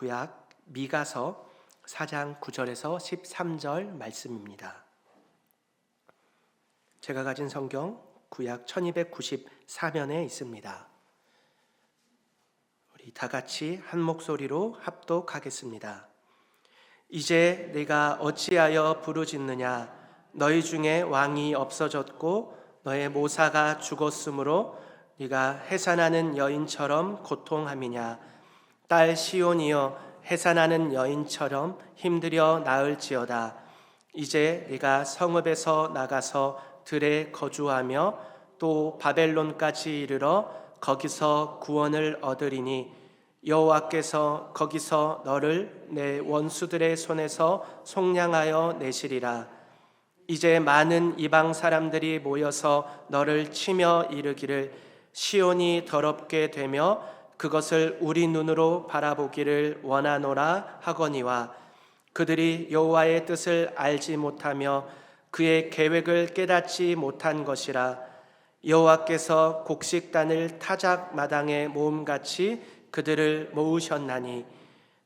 구약 미가서 4장 9절에서 13절 말씀입니다. 제가 가진 성경 구약 1294면에 있습니다. 우리 다 같이 한 목소리로 합독하겠습니다. 이제 네가 어찌하여 부르짖느냐? 너희 중에 왕이 없어졌고 너의 모사가 죽었으므로 네가 해산하는 여인처럼 고통함이냐? 딸 시온이여, 해산하는 여인처럼 힘들여 나을지어다. 이제 네가 성읍에서 나가서 들에 거주하며 또 바벨론까지 이르러 거기서 구원을 얻으리니 여호와께서 거기서 너를 내 원수들의 손에서 속량하여 내시리라. 이제 많은 이방 사람들이 모여서 너를 치며 이르기를 시온이 더럽게 되며 그것을 우리 눈으로 바라보기를 원하노라 하거니와 그들이 여호와의 뜻을 알지 못하며 그의 계획을 깨닫지 못한 것이라. 여호와께서 곡식단을 타작 마당에 모음같이 그들을 모으셨나니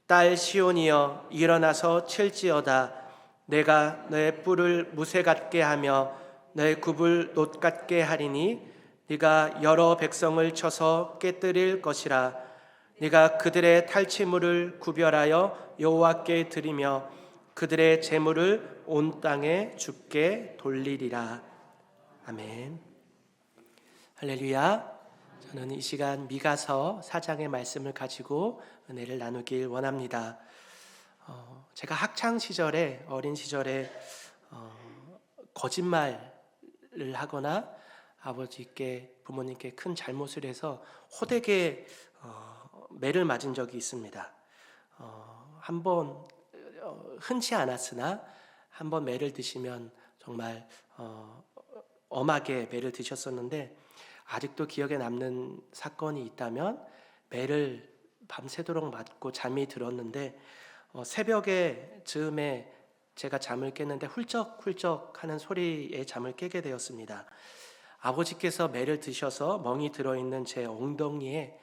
딸 시온이여, 일어나서 칠지어다. 내가 너의 뿔을 무쇠 같게 하며 너의 굽을 놋 같게 하리니 네가 여러 백성을 쳐서 깨뜨릴 것이라. 네가 그들의 탈취물을 구별하여 여호와께 드리며 그들의 재물을 온 땅에 주께 돌리리라. 아멘. 할렐루야. 저는 이 시간 미가서 4장의 말씀을 가지고 은혜를 나누길 원합니다. 제가 학창 시절에, 어린 시절에 거짓말을 하거나 아버지께, 부모님께 큰 잘못을 해서 호되게 매를 맞은 적이 있습니다. 한번 흔치 않았으나 한번 매를 드시면 정말 엄하게 매를 드셨었는데, 아직도 기억에 남는 사건이 있다면 매를 밤새도록 맞고 잠이 들었는데 새벽에 즈음에 제가 잠을 깼는데 훌쩍훌쩍 하는 소리에 잠을 깨게 되었습니다. 아버지께서 매를 드셔서 멍이 들어있는 제 엉덩이에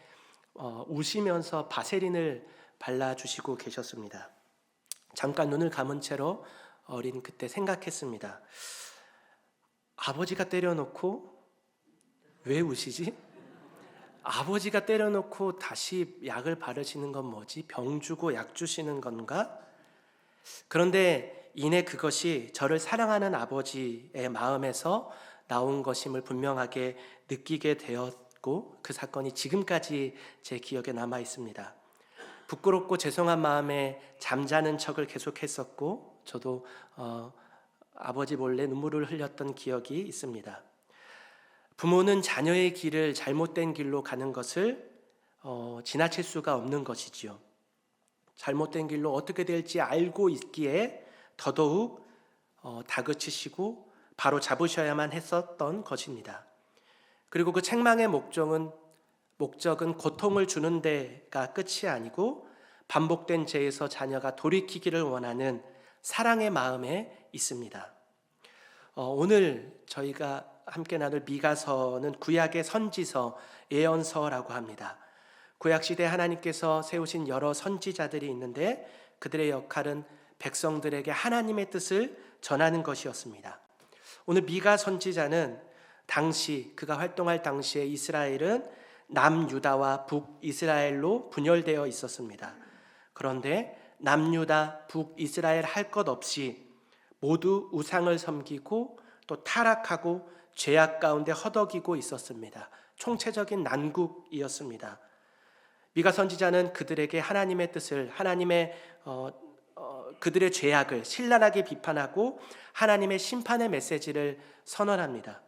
우시면서 바세린을 발라주시고 계셨습니다. 잠깐 눈을 감은 채로 어린 그때 생각했습니다. 아버지가 때려놓고 왜 우시지? 아버지가 때려놓고 다시 약을 바르시는 건 뭐지? 병 주고 약 주시는 건가? 그런데 이내 그것이 저를 사랑하는 아버지의 마음에서 나온 것임을 분명하게 느끼게 되었고, 그 사건이 지금까지 제 기억에 남아 있습니다. 부끄럽고 죄송한 마음에 잠자는 척을 계속했었고, 저도 아버지 몰래 눈물을 흘렸던 기억이 있습니다. 부모는 자녀의 길을 잘못된 길로 가는 것을 지나칠 수가 없는 것이지요. 잘못된 길로 어떻게 될지 알고 있기에 더더욱 다그치시고 바로 잡으셔야만 했었던 것입니다. 그리고 그 책망의 목적은 고통을 주는 데가 끝이 아니고 반복된 죄에서 자녀가 돌이키기를 원하는 사랑의 마음에 있습니다. 오늘 저희가 함께 나눌 미가서는 구약의 선지서, 예언서라고 합니다. 구약시대 하나님께서 세우신 여러 선지자들이 있는데 그들의 역할은 백성들에게 하나님의 뜻을 전하는 것이었습니다. 오늘 미가 선지자는 그가 활동할 당시에 이스라엘은 남유다와 북이스라엘로 분열되어 있었습니다. 그런데 남유다, 북이스라엘 할 것 없이 모두 우상을 섬기고 또 타락하고 죄악 가운데 허덕이고 있었습니다. 총체적인 난국이었습니다. 미가 선지자는 그들에게 하나님의 뜻을, 그들의 죄악을 신랄하게 비판하고 하나님의 심판의 메시지를 선언합니다.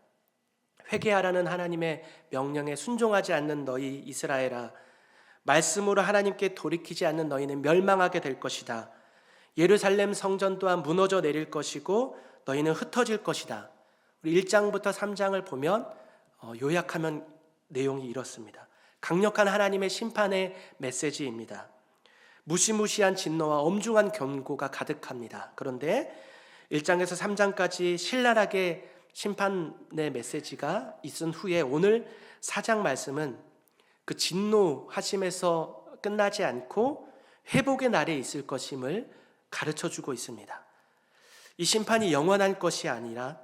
회개하라는 하나님의 명령에 순종하지 않는 너희 이스라엘아, 말씀으로 하나님께 돌이키지 않는 너희는 멸망하게 될 것이다. 예루살렘 성전 또한 무너져 내릴 것이고 너희는 흩어질 것이다. 우리 1장부터 3장을 보면 요약하면 내용이 이렇습니다. 강력한 하나님의 심판의 메시지입니다. 무시무시한 진노와 엄중한 경고가 가득합니다. 그런데 1장에서 3장까지 신랄하게 심판의 메시지가 있은 후에 오늘 4장 말씀은 그 진노하심에서 끝나지 않고 회복의 날에 있을 것임을 가르쳐 주고 있습니다. 이 심판이 영원한 것이 아니라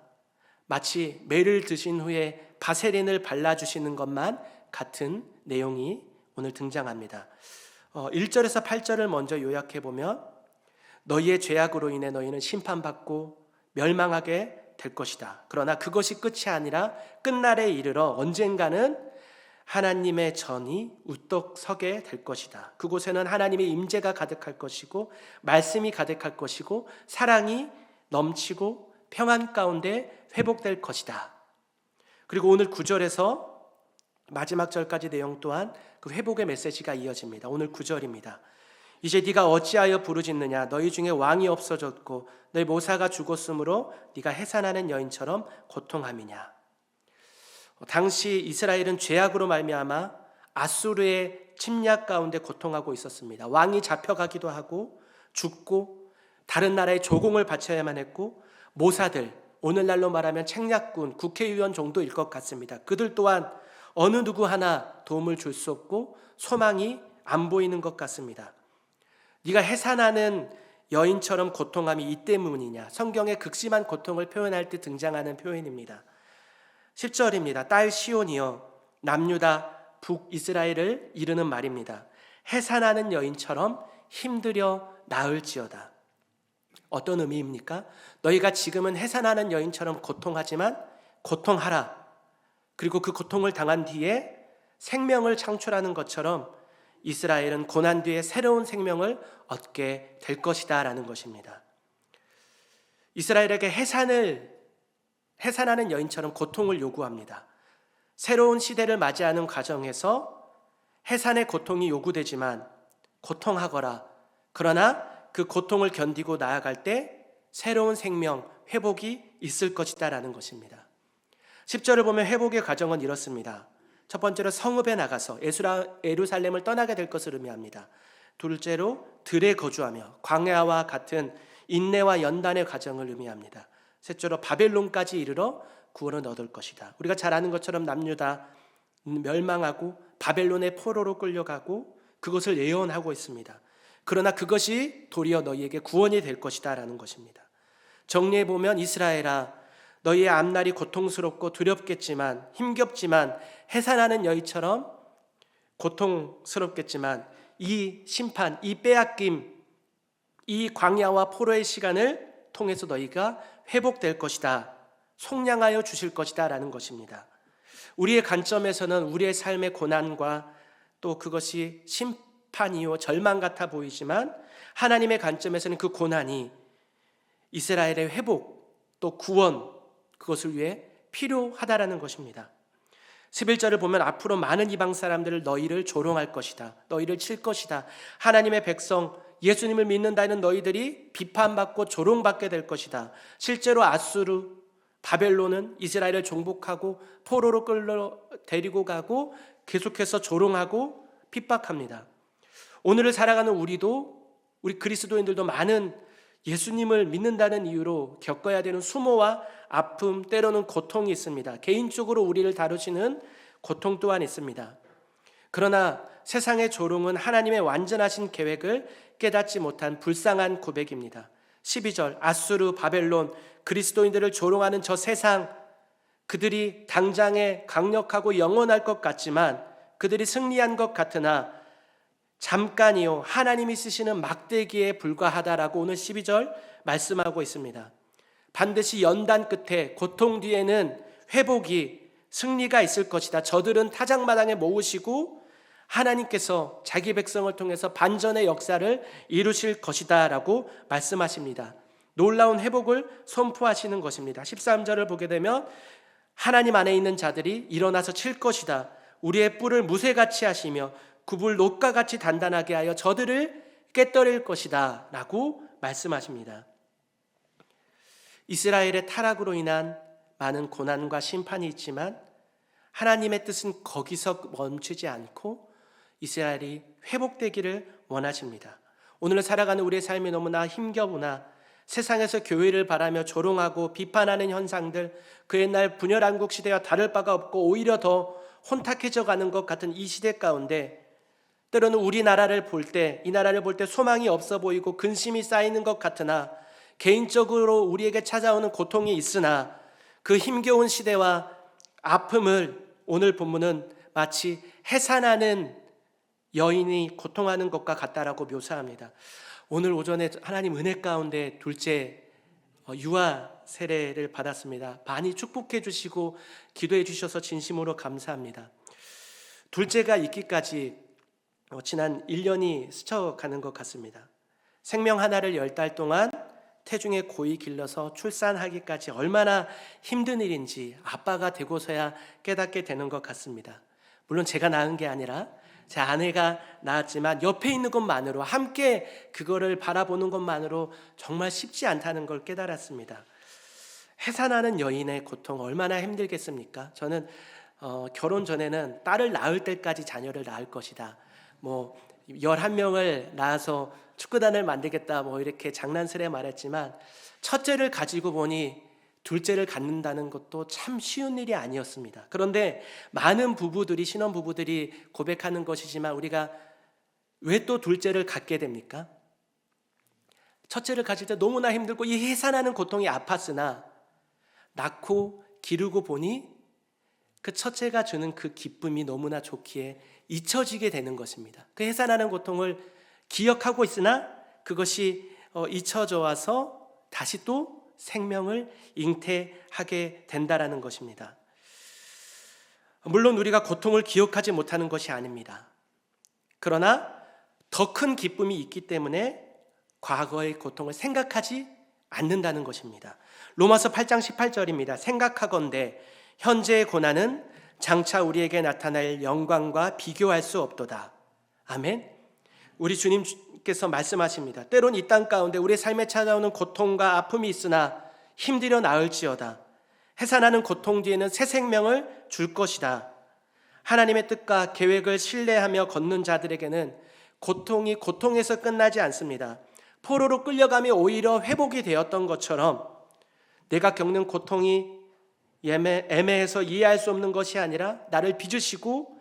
마치 매를 드신 후에 바세린을 발라주시는 것만 같은 내용이 오늘 등장합니다. 1절에서 8절을 먼저 요약해 보면 너희의 죄악으로 인해 너희는 심판받고 멸망하게 될 것이다. 그러나 그것이 끝이 아니라 끝날에 이르러 언젠가는 하나님의 전이 우떡 서게 될 것이다. 그곳에는 하나님의 임재가 가득할 것이고 말씀이 가득할 것이고 사랑이 넘치고 평안 가운데 회복될 것이다. 그리고 오늘 9절에서 마지막 절까지 내용 또한 그 회복의 메시지가 이어집니다. 오늘 9절입니다. 이제 네가 어찌하여 부르짖느냐 너희 중에 왕이 없어졌고 너희 모사가 죽었으므로 네가 해산하는 여인처럼 고통함이냐. 당시 이스라엘은 죄악으로 말미암아 아수르의 침략 가운데 고통하고 있었습니다. 왕이 잡혀가기도 하고 죽고 다른 나라에 조공을 바쳐야만 했고 모사들, 오늘날로 말하면 책략군, 국회의원 정도일 것 같습니다. 그들 또한 어느 누구 하나 도움을 줄 수 없고 소망이 안 보이는 것 같습니다. 네가 해산하는 여인처럼 고통함이 이 때문이냐. 성경의 극심한 고통을 표현할 때 등장하는 표현입니다. 10절입니다. 딸 시온이여 남유다 북이스라엘을 이르는 말입니다. 해산하는 여인처럼 힘들여 나을지어다. 어떤 의미입니까? 너희가 지금은 해산하는 여인처럼 고통하지만 고통하라. 그리고 그 고통을 당한 뒤에 생명을 창출하는 것처럼 이스라엘은 고난 뒤에 새로운 생명을 얻게 될 것이다 라는 것입니다. 이스라엘에게 해산하는 여인처럼 고통을 요구합니다. 새로운 시대를 맞이하는 과정에서 해산의 고통이 요구되지만 고통하거라. 그러나 그 고통을 견디고 나아갈 때 새로운 생명, 회복이 있을 것이다 라는 것입니다. 10절을 보면 회복의 과정은 이렇습니다. 첫 번째로 성읍에 나가서 예루살렘을 떠나게 될 것을 의미합니다. 둘째로 들에 거주하며 광야와 같은 인내와 연단의 과정을 의미합니다. 셋째로 바벨론까지 이르러 구원을 얻을 것이다. 우리가 잘 아는 것처럼 남유다 멸망하고 바벨론의 포로로 끌려가고 그것을 예언하고 있습니다. 그러나 그것이 도리어 너희에게 구원이 될 것이다 라는 것입니다. 정리해보면 이스라엘아 너희의 앞날이 고통스럽고 두렵겠지만 힘겹지만 해산하는 여인처럼 고통스럽겠지만 이 심판, 이 빼앗김, 이 광야와 포로의 시간을 통해서 너희가 회복될 것이다. 속량하여 주실 것이다 라는 것입니다. 우리의 관점에서는 우리의 삶의 고난과 또 그것이 심판이요 절망 같아 보이지만 하나님의 관점에서는 그 고난이 이스라엘의 회복 또 구원 그것을 위해 필요하다라는 것입니다. 11절을 보면 앞으로 많은 이방 사람들을 너희를 조롱할 것이다. 너희를 칠 것이다. 하나님의 백성 예수님을 믿는다는 너희들이 비판받고 조롱받게 될 것이다. 실제로 아수르, 바벨론은 이스라엘을 정복하고 포로로 끌려 데리고 가고 계속해서 조롱하고 핍박합니다. 오늘을 살아가는 우리 그리스도인들도 많은 예수님을 믿는다는 이유로 겪어야 되는 수모와 아픔, 때로는 고통이 있습니다. 개인적으로 우리를 다루시는 고통 또한 있습니다. 그러나 세상의 조롱은 하나님의 완전하신 계획을 깨닫지 못한 불쌍한 고백입니다. 12절 아수르, 바벨론, 그리스도인들을 조롱하는 저 세상 그들이 당장에 강력하고 영원할 것 같지만 그들이 승리한 것 같으나 잠깐이요 하나님이 쓰시는 막대기에 불과하다라고 오늘 12절 말씀하고 있습니다. 반드시 연단 끝에 고통 뒤에는 회복이 승리가 있을 것이다. 저들은 타작마당에 모으시고 하나님께서 자기 백성을 통해서 반전의 역사를 이루실 것이다 라고 말씀하십니다. 놀라운 회복을 선포하시는 것입니다. 13절을 보게 되면 하나님 안에 있는 자들이 일어나서 칠 것이다. 우리의 뿔을 무쇠같이 하시며 굽을 놋과 같이 단단하게 하여 저들을 깨뜨릴 것이다 라고 말씀하십니다. 이스라엘의 타락으로 인한 많은 고난과 심판이 있지만 하나님의 뜻은 거기서 멈추지 않고 이스라엘이 회복되기를 원하십니다. 오늘 살아가는 우리의 삶이 너무나 힘겨우나 세상에서 교회를 바라며 조롱하고 비판하는 현상들, 그 옛날 분열한국 시대와 다를 바가 없고 오히려 더 혼탁해져 가는 것 같은 이 시대 가운데 때로는 우리나라를 볼 때, 이 나라를 볼 때 소망이 없어 보이고 근심이 쌓이는 것 같으나, 개인적으로 우리에게 찾아오는 고통이 있으나 그 힘겨운 시대와 아픔을 오늘 본문은 마치 해산하는 여인이 고통하는 것과 같다라고 묘사합니다. 오늘 오전에 하나님 은혜 가운데 둘째 유아 세례를 받았습니다. 많이 축복해 주시고 기도해 주셔서 진심으로 감사합니다. 둘째가 있기까지 지난 1년이 스쳐가는 것 같습니다. 생명 하나를 10달 동안 태중에 고이 길러서 출산하기까지 얼마나 힘든 일인지 아빠가 되고서야 깨닫게 되는 것 같습니다. 물론 제가 낳은 게 아니라 제 아내가 낳았지만 옆에 있는 것만으로, 함께 그거를 바라보는 것만으로 정말 쉽지 않다는 걸 깨달았습니다. 해산하는 여인의 고통 얼마나 힘들겠습니까? 저는 결혼 전에는 딸을 낳을 때까지 자녀를 낳을 것이다, 11명을 낳아서 축구단을 만들겠다, 이렇게 장난스레 말했지만 첫째를 가지고 보니 둘째를 갖는다는 것도 참 쉬운 일이 아니었습니다. 그런데 많은 부부들이, 신혼부부들이 고백하는 것이지만 우리가 왜 또 둘째를 갖게 됩니까? 첫째를 가질 때 너무나 힘들고 이 해산하는 고통이 아팠으나 낳고 기르고 보니 그 첫째가 주는 그 기쁨이 너무나 좋기에 잊혀지게 되는 것입니다. 그 해산하는 고통을 기억하고 있으나 그것이 잊혀져 와서 다시 또 생명을 잉태하게 된다라는 것입니다. 물론 우리가 고통을 기억하지 못하는 것이 아닙니다. 그러나 더 큰 기쁨이 있기 때문에 과거의 고통을 생각하지 않는다는 것입니다. 로마서 8장 18절입니다. 생각하건대 현재의 고난은 장차 우리에게 나타날 영광과 비교할 수 없도다. 아멘. 우리 주님께서 말씀하십니다. 때론 이 땅 가운데 우리의 삶에 찾아오는 고통과 아픔이 있으나 힘들여 나을지어다. 해산하는 고통 뒤에는 새 생명을 줄 것이다. 하나님의 뜻과 계획을 신뢰하며 걷는 자들에게는 고통이 고통에서 끝나지 않습니다. 포로로 끌려가며 오히려 회복이 되었던 것처럼 내가 겪는 고통이 애매해서 이해할 수 없는 것이 아니라 나를 빚으시고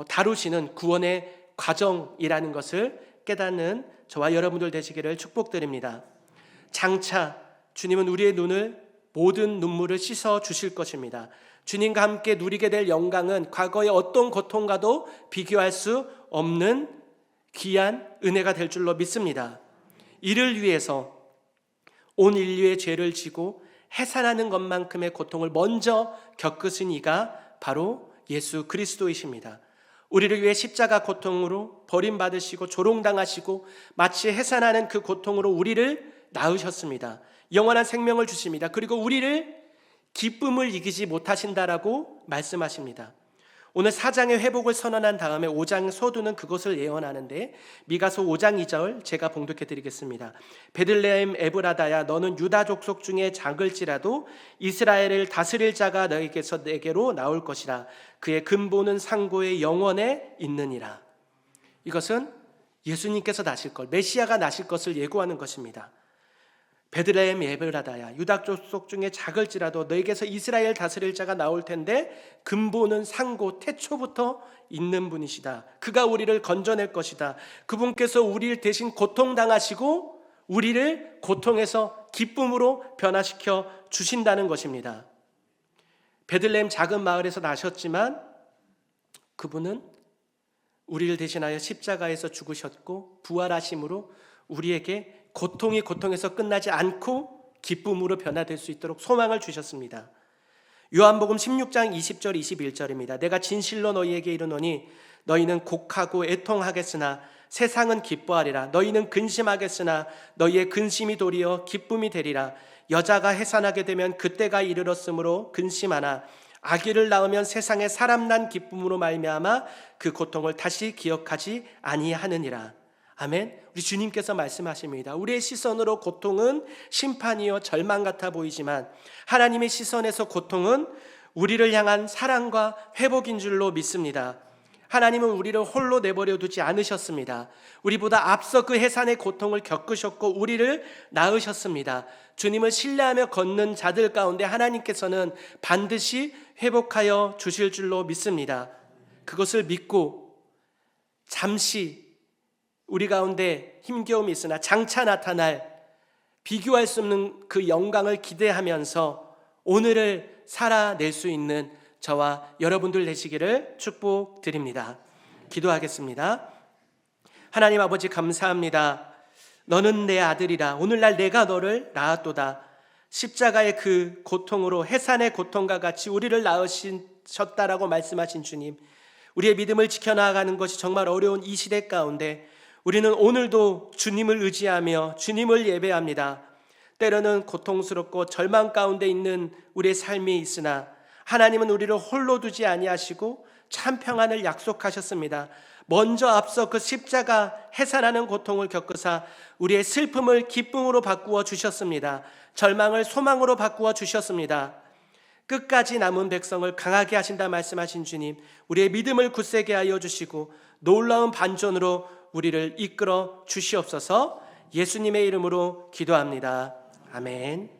다루시는 구원의 과정이라는 것을 깨닫는 저와 여러분들 되시기를 축복드립니다. 장차 주님은 우리의 눈을, 모든 눈물을 씻어 주실 것입니다. 주님과 함께 누리게 될 영광은 과거의 어떤 고통과도 비교할 수 없는 귀한 은혜가 될 줄로 믿습니다. 이를 위해서 온 인류의 죄를 지고 해산하는 것만큼의 고통을 먼저 겪으신 이가 바로 예수 그리스도이십니다. 우리를 위해 십자가 고통으로 버림받으시고 조롱당하시고 마치 해산하는 그 고통으로 우리를 낳으셨습니다. 영원한 생명을 주십니다. 그리고 우리를 기쁨을 이기지 못하신다라고 말씀하십니다. 오늘 4장의 회복을 선언한 다음에 5장 서두는 그것을 예언하는데 미가서 5장 2절 제가 봉독해 드리겠습니다. 베들레헴 에브라다야 너는 유다 족속 중에 작을지라도 이스라엘을 다스릴 자가 너에게서 내게로 나올 것이라. 그의 근본은 상고의 영원에 있느니라. 이것은 예수님께서 나실 것, 메시아가 나실 것을 예고하는 것입니다. 베들레헴 에브라다야 유다 족속 중에 작을지라도 너에게서 이스라엘 다스릴 자가 나올 텐데 근본은 상고 태초부터 있는 분이시다. 그가 우리를 건져낼 것이다. 그분께서 우리를 대신 고통당하시고 우리를 고통에서 기쁨으로 변화시켜 주신다는 것입니다. 베들레헴 작은 마을에서 나셨지만 그분은 우리를 대신하여 십자가에서 죽으셨고 부활하심으로 우리에게 고통이 고통에서 끝나지 않고 기쁨으로 변화될 수 있도록 소망을 주셨습니다. 요한복음 16장 20절 21절입니다. 내가 진실로 너희에게 이르노니 너희는 곡하고 애통하겠으나 세상은 기뻐하리라. 너희는 근심하겠으나 너희의 근심이 도리어 기쁨이 되리라. 여자가 해산하게 되면 그때가 이르렀으므로 근심하나 아기를 낳으면 세상에 사람 난 기쁨으로 말미암아 그 고통을 다시 기억하지 아니하느니라. 아멘. 우리 주님께서 말씀하십니다. 우리의 시선으로 고통은 심판이요 절망 같아 보이지만 하나님의 시선에서 고통은 우리를 향한 사랑과 회복인 줄로 믿습니다. 하나님은 우리를 홀로 내버려 두지 않으셨습니다. 우리보다 앞서 그 해산의 고통을 겪으셨고 우리를 낳으셨습니다. 주님을 신뢰하며 걷는 자들 가운데 하나님께서는 반드시 회복하여 주실 줄로 믿습니다. 그것을 믿고 잠시 우리 가운데 힘겨움이 있으나 장차 나타날 비교할 수 없는 그 영광을 기대하면서 오늘을 살아낼 수 있는 저와 여러분들 되시기를 축복드립니다. 기도하겠습니다. 하나님 아버지 감사합니다. 너는 내 아들이라. 오늘날 내가 너를 낳았도다. 십자가의 그 고통으로 해산의 고통과 같이 우리를 낳으셨다라고 말씀하신 주님, 우리의 믿음을 지켜나가는 것이 정말 어려운 이 시대 가운데 우리는 오늘도 주님을 의지하며 주님을 예배합니다. 때로는 고통스럽고 절망 가운데 있는 우리의 삶이 있으나 하나님은 우리를 홀로 두지 아니하시고 참 평안을 약속하셨습니다. 먼저 앞서 그 십자가 해산하는 고통을 겪으사 우리의 슬픔을 기쁨으로 바꾸어 주셨습니다. 절망을 소망으로 바꾸어 주셨습니다. 끝까지 남은 백성을 강하게 하신다 말씀하신 주님, 우리의 믿음을 굳세게 하여 주시고 놀라운 반전으로 우리를 이끌어 주시옵소서. 예수님의 이름으로 기도합니다. 아멘.